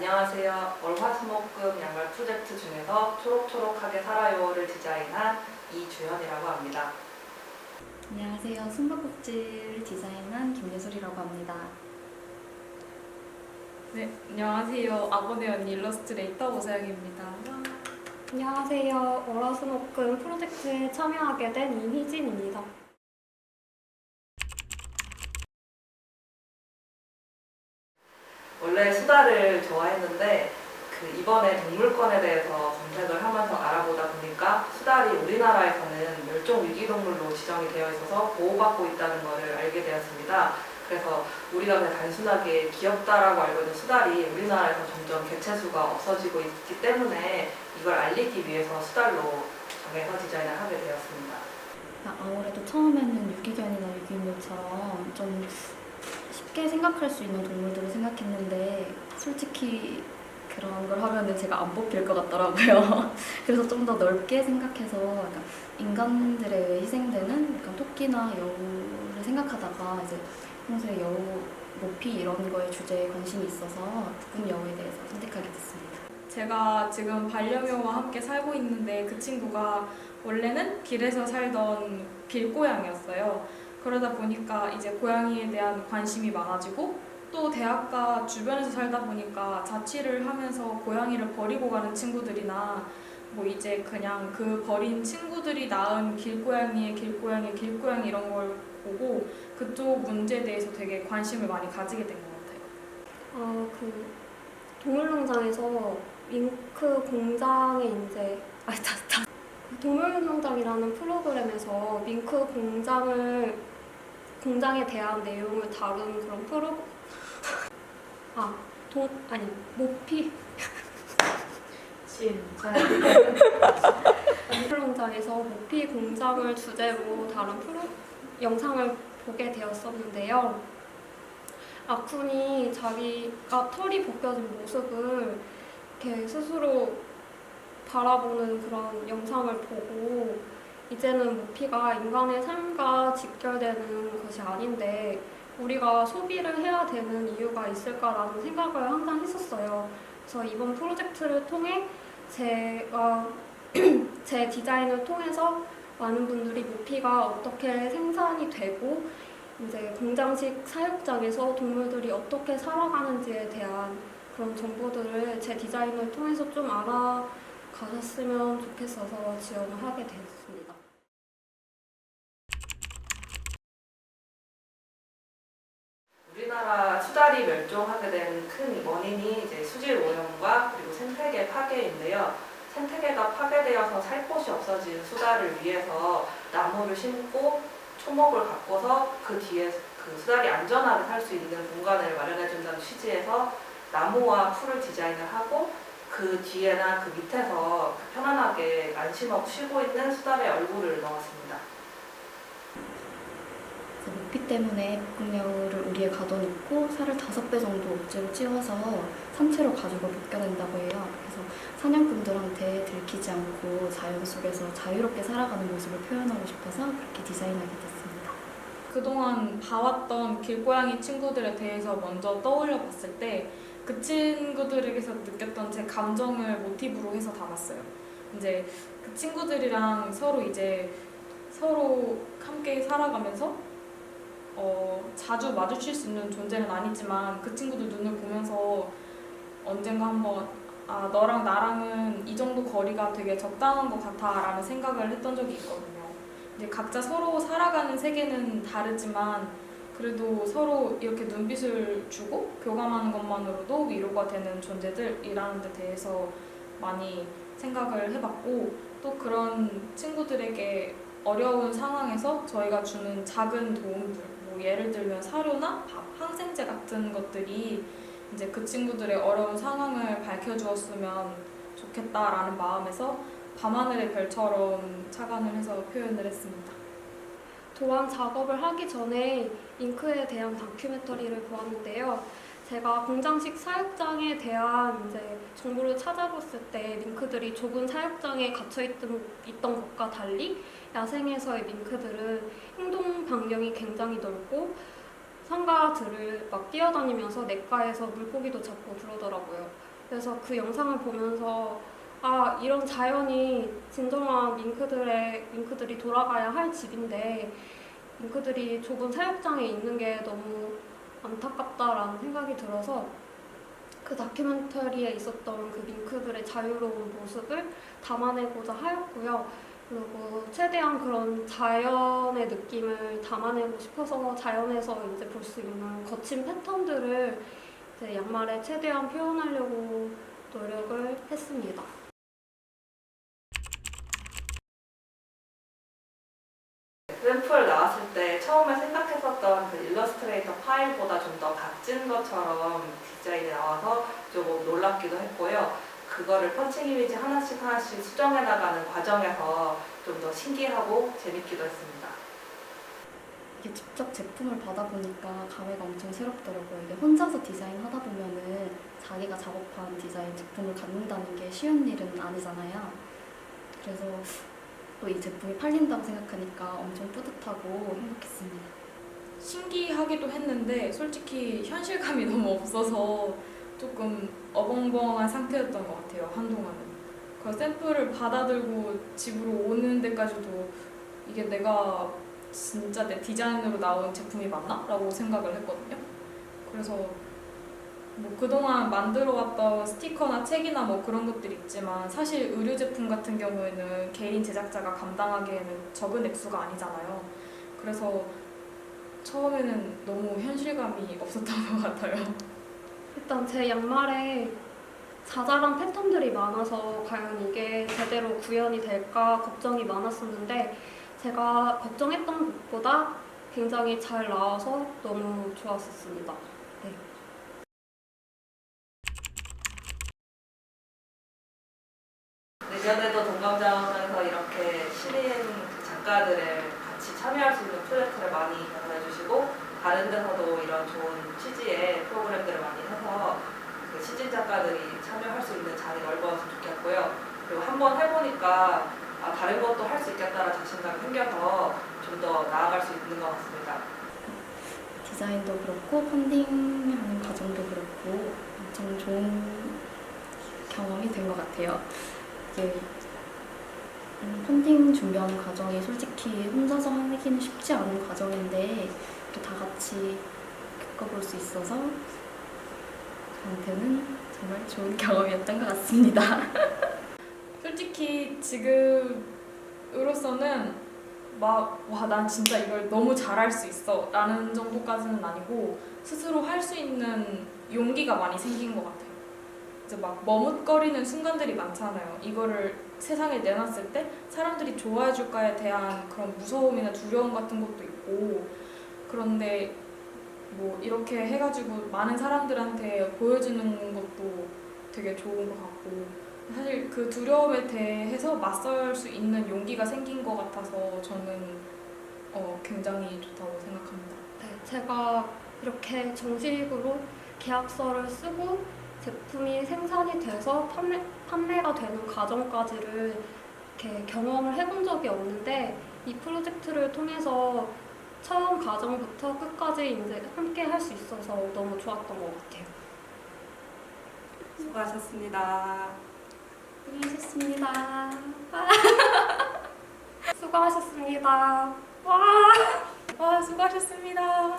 안녕하세요. 월화수목금 양말 프로젝트 중에서 초록초록하게 살아요를 디자인한 이주현이라고 합니다. 안녕하세요. 숨바꼭질 디자인한 김예솔이라고 합니다. 네, 안녕하세요. 아보네 언니 일러스트레이터 오서영입니다. 안녕하세요. 월화수목금 프로젝트에 참여하게 된 이희진입니다. 원래 수다를 좋아했는데 이번에 동물권에 대해서 검색을 하면서 알아보다 보니까 수달이 우리나라에서는 멸종위기동물로 지정이 되어 있어서 보호받고 있다는 것을 알게 되었습니다. 그래서 우리가 그냥 단순하게 귀엽다라고 알고 있는 수달이 우리나라에서 점점 개체수가 없어지고 있기 때문에 이걸 알리기 위해서 수달로 정해서 디자인을 하게 되었습니다. 아무래도 처음에는 유기견이나 유기묘처럼 좀 쉽게 생각할 수 있는 동물들을 생각했는데 솔직히 그런 걸 하면은 제가 안 뽑힐 것 같더라고요. 그래서 좀 더 넓게 생각해서 약간 인간들에 의해 희생되는 약간 토끼나 여우를 생각하다가 이제 평소에 여우, 모피 이런 거에 주제에 관심이 있어서 북극 여우에 대해서 선택하게 됐습니다. 제가 지금 반려묘와 함께 살고 있는데 그 친구가 원래는 길에서 살던 길고양이였어요. 그러다 보니까 이제 고양이에 대한 관심이 많아지고 또 대학가 주변에서 살다 보니까 자취를 하면서 고양이를 버리고 가는 친구들이나 뭐 이제 그냥 그 버린 친구들이 낳은 길고양이 이런 걸 보고 그쪽 문제에 대해서 되게 관심을 많이 가지게 된 것 같아요. 동물농장에서 윙크 공장에 동물농장이라는 프로그램에서 밍크 공장에 대한 내용을 다룬 그런 모피 진짜. 동물농장에서 모피 공장을 주제로 다룬 영상을 보게 되었었는데요. 라쿤이 자기가 털이 벗겨진 모습을 이렇게 스스로 바라보는 그런 영상을 보고 이제는 모피가 인간의 삶과 직결되는 것이 아닌데 우리가 소비를 해야 되는 이유가 있을까라는 생각을 항상 했었어요. 그래서 이번 프로젝트를 통해 제가 제 디자인을 통해서 많은 분들이 모피가 어떻게 생산이 되고 이제 공장식 사육장에서 동물들이 어떻게 살아가는지에 대한 그런 정보들을 제 디자인을 통해서 좀 알아가셨으면 좋겠어서 지원을 하게 되었습니다. 우리나라 수달이 멸종하게 된 큰 원인이 이제 수질 오염과 그리고 생태계 파괴인데요. 생태계가 파괴되어서 살 곳이 없어진 수달을 위해서 나무를 심고 초목을 가꿔서 그 뒤에 그 수달이 안전하게 살 수 있는 공간을 마련해준다는 취지에서 나무와 풀을 디자인을 하고 그 뒤에나 그 밑에서 편안하게 안심하고 쉬고 있는 수달의 얼굴을 넣었습니다. 모피 때문에 북극여우를 우리에 가둬놓고 살을 5배 정도 억지로 찌워서 산채로 가죽을 벗겨낸다고 해요. 그래서 사냥꾼들한테 들키지 않고 자연 속에서 자유롭게 살아가는 모습을 표현하고 싶어서 그렇게 디자인하게 됐습니다. 그동안 봐왔던 길고양이 친구들에 대해서 먼저 떠올려 봤을 때 그 친구들에게서 느꼈던 제 감정을 모티브로 해서 담았어요. 이제 그 친구들이랑 서로 함께 살아가면서 자주 마주칠 수 있는 존재는 아니지만 그 친구들 눈을 보면서 언젠가 한번 너랑 나랑은 이 정도 거리가 되게 적당한 것 같아 라는 생각을 했던 적이 있거든요. 이제 각자 서로 살아가는 세계는 다르지만 그래도 서로 이렇게 눈빛을 주고 교감하는 것만으로도 위로가 되는 존재들이라는 데 대해서 많이 생각을 해봤고 또 그런 친구들에게 어려운 상황에서 저희가 주는 작은 도움들 뭐 예를 들면 사료나 밥, 항생제 같은 것들이 이제 그 친구들의 어려운 상황을 밝혀주었으면 좋겠다라는 마음에서 밤하늘의 별처럼 착안을 해서 표현을 했습니다. 도안 작업을 하기 전에 잉크에 대한 다큐멘터리를 보았는데요. 제가 공장식 사육장에 대한 이제 정보를 찾아봤을 때 밍크들이 좁은 사육장에 갇혀있던 것과 달리 야생에서의 밍크들은 행동 반경이 굉장히 넓고 산과 들을 막 뛰어다니면서 냇가에서 물고기도 잡고 그러더라고요. 그래서 그 영상을 보면서 아, 이런 자연이 진정한 밍크들이 돌아가야 할 집인데 밍크들이 좁은 사육장에 있는 게 너무 안타깝다라는 생각이 들어서 그 다큐멘터리에 있었던 그 밍크들의 자유로운 모습을 담아내고자 하였고요. 그리고 최대한 그런 자연의 느낌을 담아내고 싶어서 자연에서 이제 볼 수 있는 거친 패턴들을 이제 양말에 최대한 표현하려고 노력을 했습니다. 샘플 나왔을 때 처음에 생각했었던 그 일러스트레이터 파일보다 좀 더 각진 것처럼 디자인이 나와서 조금 놀랍기도 했고요. 그거를 펀칭 이미지 하나씩 수정해 나가는 과정에서 좀 더 신기하고 재밌기도 했습니다. 이게 직접 제품을 받아보니까 감회가 엄청 새롭더라고요. 이게 혼자서 디자인하다 보면은 자기가 작업한 디자인 제품을 갖는다는 게 쉬운 일은 아니잖아요. 그래서 또 이 제품이 팔린다고 생각하니까 엄청 뿌듯하고 행복했습니다. 신기하기도 했는데 솔직히 현실감이 너무 없어서 조금 어벙벙한 상태였던 것 같아요, 한동안은. 그 샘플을 받아들고 집으로 오는 데까지도 이게 내가 진짜 내 디자인으로 나온 제품이 맞나? 라고 생각을 했거든요. 그래서 뭐 그동안 만들어왔던 스티커나 책이나 뭐 그런 것들이 있지만 사실 의류 제품 같은 경우에는 개인 제작자가 감당하기에는 적은 액수가 아니잖아요. 그래서 처음에는 너무 현실감이 없었던 것 같아요. 일단 제 양말에 자잘한 패턴들이 많아서 과연 이게 제대로 구현이 될까 걱정이 많았었는데 제가 걱정했던 것보다 굉장히 잘 나와서 너무 좋았었습니다. 네. 내년에도 동감자원에서 이렇게 신인 작가들을 같이 참여할 수 있는 프로젝트를 많이 개발해주시고 다른 데서도 이런 좋은 취지의 프로그램들을 많이 해서 그 시진 작가들이 참여할 수 있는 자리 넓어졌으면 좋겠고요. 그리고 한번 해보니까 다른 것도 할 수 있겠다는 자신감이 생겨서 좀 더 나아갈 수 있는 것 같습니다. 디자인도 그렇고 펀딩하는 과정도 그렇고 엄청 좋은 경험이 된 것 같아요. 이게 펀딩 준비하는 과정이 솔직히 혼자서 하기는 쉽지 않은 과정인데 또 다 같이 겪어볼 수 있어서 저한테는 정말 좋은 경험이었던 것 같습니다. 솔직히 지금으로서는 난 진짜 이걸 너무 잘할 수 있어 라는 정도까지는 아니고 스스로 할 수 있는 용기가 많이 생긴 것 같아요. 이제 막 머뭇거리는 순간들이 많잖아요. 이거를 세상에 내놨을 때 사람들이 좋아해 줄까에 대한 그런 무서움이나 두려움 같은 것도 있고, 그런데 뭐 이렇게 해가지고 많은 사람들한테 보여주는 것도 되게 좋은 것 같고, 사실 그 두려움에 대해서 맞설 수 있는 용기가 생긴 것 같아서 저는 굉장히 좋다고 생각합니다. 네, 제가 이렇게 정식으로 계약서를 쓰고 제품이 생산이 돼서 판매가 되는 과정까지를 이렇게 경험을 해본 적이 없는데 이 프로젝트를 통해서 처음 과정부터 끝까지 이제 함께 할 수 있어서 너무 좋았던 것 같아요. 수고하셨습니다. 수고하셨습니다. 수고하셨습니다. 수고하셨습니다.